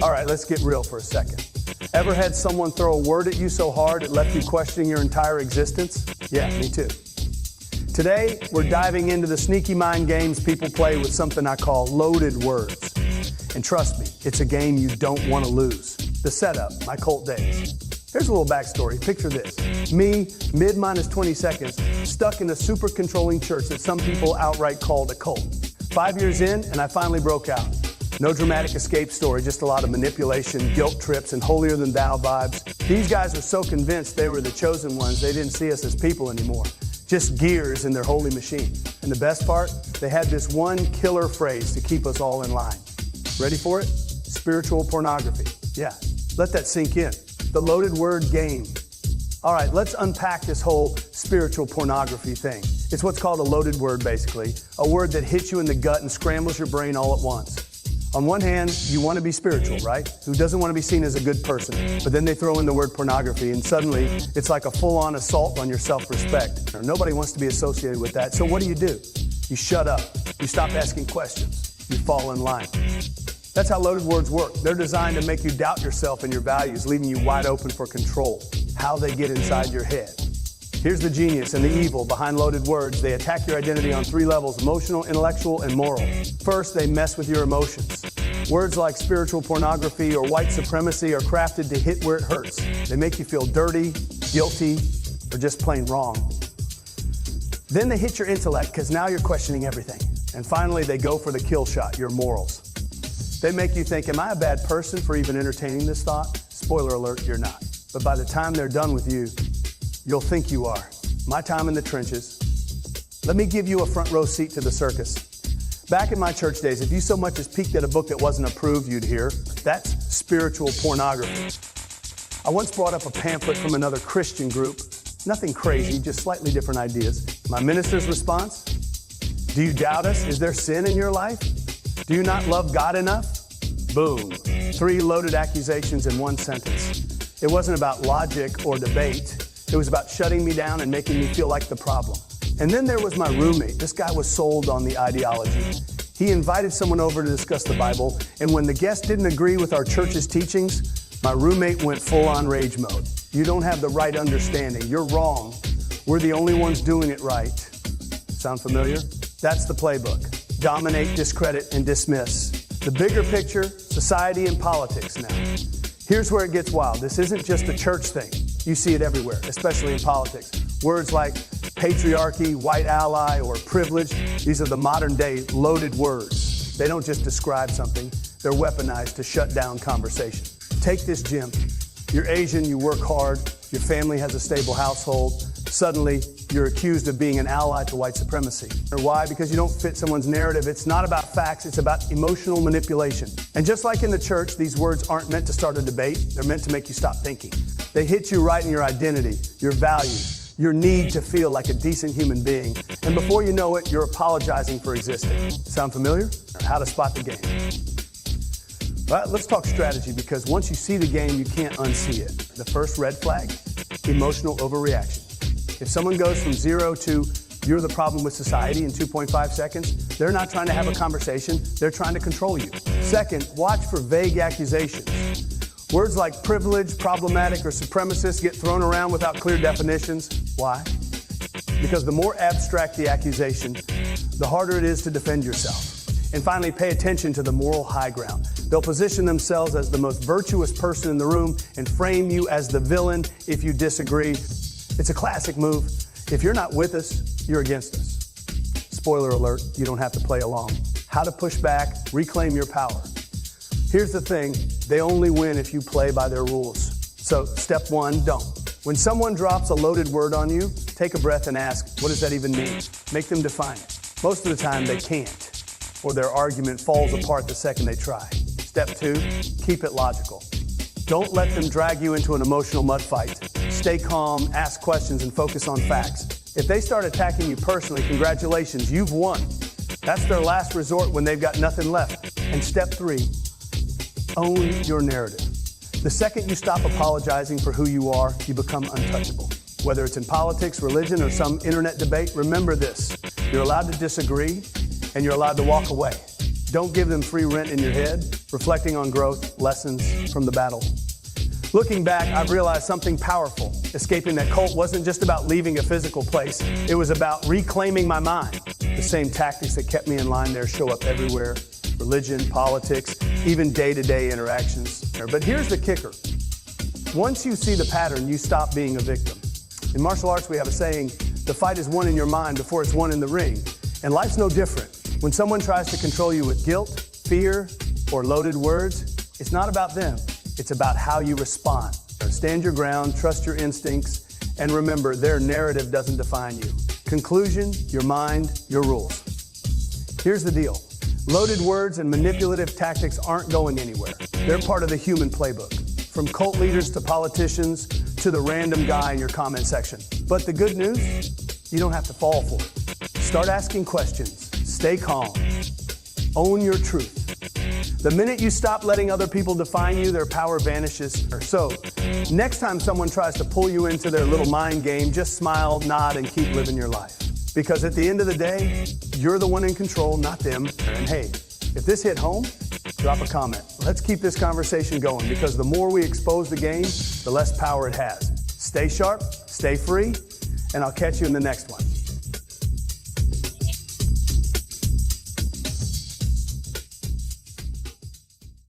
All right, let's get real for a second. Ever had someone throw a word at you so hard it left you questioning your entire existence? Yeah, me too. Today, we're diving into the sneaky mind games people play with something I call loaded words. And trust me, it's a game you don't want to lose. The setup, my cult days. Here's a little backstory. Picture this. Me, mid-minus 20 seconds, stuck in a super controlling church that some people outright called a cult. 5 years in, and I finally broke out. No dramatic escape story, just a lot of manipulation, guilt trips, and holier-than-thou vibes. These guys were so convinced they were the chosen ones, they didn't see us as people anymore. Just gears in their holy machine. And the best part, they had this one killer phrase to keep us all in line. Ready for it? Spiritual pornography. Yeah, let that sink in. The loaded word game. All right, let's unpack this whole spiritual pornography thing. It's what's called a loaded word, basically. A word that hits you in the gut and scrambles your brain all at once. On one hand, you want to be spiritual, right? Who doesn't want to be seen as a good person? But then they throw in the word pornography, and suddenly it's like a full-on assault on your self-respect. Nobody wants to be associated with that. So what do? You shut up. You stop asking questions. You fall in line. That's how loaded words work. They're designed to make you doubt yourself and your values, leaving you wide open for control. How they get inside your head. Here's the genius and the evil behind loaded words. They attack your identity on 3 levels: emotional, intellectual, and moral. First, they mess with your emotions. Words like spiritual pornography or white supremacy are crafted to hit where it hurts. They make you feel dirty, guilty, or just plain wrong. Then they hit your intellect because now you're questioning everything. And finally, they go for the kill shot, your morals. They make you think, am I a bad person for even entertaining this thought? Spoiler alert, you're not. But by the time they're done with you, you'll think you are. My time in the trenches. Let me give you a front row seat to the circus. Back in my church days, if you so much as peeked at a book that wasn't approved, you'd hear, that's spiritual pornography. I once brought up a pamphlet from another Christian group. Nothing crazy, just slightly different ideas. My minister's response? Do you doubt us? Is there sin in your life? Do you not love God enough? Boom. 3 loaded accusations in one sentence. It wasn't about logic or debate. It was about shutting me down and making me feel like the problem. And then there was my roommate. This guy was sold on the ideology. He invited someone over to discuss the Bible, and when the guest didn't agree with our church's teachings, my roommate went full-on rage mode. You don't have the right understanding. You're wrong. We're the only ones doing it right. Sound familiar? That's the playbook. Dominate, discredit, and dismiss. The bigger picture, society and politics now. Here's where it gets wild. This isn't just a church thing. You see it everywhere, especially in politics. Words like patriarchy, white ally, or privilege, these are the modern day loaded words. They don't just describe something, they're weaponized to shut down conversation. Take this, Jim. You're Asian, you work hard, your family has a stable household. Suddenly, you're accused of being an ally to white supremacy. Or why? Because you don't fit someone's narrative. It's not about facts, it's about emotional manipulation. And just like in the church, these words aren't meant to start a debate, they're meant to make you stop thinking. They hit you right in your identity, your values, your need to feel like a decent human being. And before you know it, you're apologizing for existing. Sound familiar? Or how to spot the game. All right, let's talk strategy, because once you see the game, you can't unsee it. The first red flag, emotional overreaction. If someone goes from 0 to you're the problem with society in 2.5 seconds, they're not trying to have a conversation, they're trying to control you. Second, watch for vague accusations. Words like privilege, problematic, or supremacist get thrown around without clear definitions. Why? Because the more abstract the accusation, the harder it is to defend yourself. And finally, pay attention to the moral high ground. They'll position themselves as the most virtuous person in the room and frame you as the villain if you disagree. It's a classic move. If you're not with us, you're against us. Spoiler alert, you don't have to play along. How to push back, reclaim your power. Here's the thing, they only win if you play by their rules. So step 1, don't. When someone drops a loaded word on you, take a breath and ask, what does that even mean? Make them define it. Most of the time they can't, or their argument falls apart the second they try. Step 2, keep it logical. Don't let them drag you into an emotional mud fight. Stay calm, ask questions, and focus on facts. If they start attacking you personally, congratulations, you've won. That's their last resort when they've got nothing left. And step 3, own your narrative. The second you stop apologizing for who you are, you become untouchable. Whether it's in politics, religion, or some internet debate, remember this. You're allowed to disagree, and you're allowed to walk away. Don't give them free rent in your head. Reflecting on growth, lessons from the battle. Looking back, I've realized something powerful. Escaping that cult wasn't just about leaving a physical place. It was about reclaiming my mind. The same tactics that kept me in line there show up everywhere. Religion, politics, even day-to-day interactions. But here's the kicker. Once you see the pattern, you stop being a victim. In martial arts, we have a saying, the fight is won in your mind before it's won in the ring. And life's no different. When someone tries to control you with guilt, fear, or loaded words, it's not about them. It's about how you respond. Stand your ground, trust your instincts, and remember, their narrative doesn't define you. Conclusion, your mind, your rules. Here's the deal. Loaded words and manipulative tactics aren't going anywhere. They're part of the human playbook. From cult leaders to politicians to the random guy in your comment section. But the good news, you don't have to fall for it. Start asking questions. Stay calm. Own your truth. The minute you stop letting other people define you, their power vanishes. So, next time someone tries to pull you into their little mind game, just smile, nod, and keep living your life. Because at the end of the day, you're the one in control, not them. And hey, if this hit home, drop a comment. Let's keep this conversation going, because the more we expose the game, the less power it has. Stay sharp, stay free, and I'll catch you in the next one.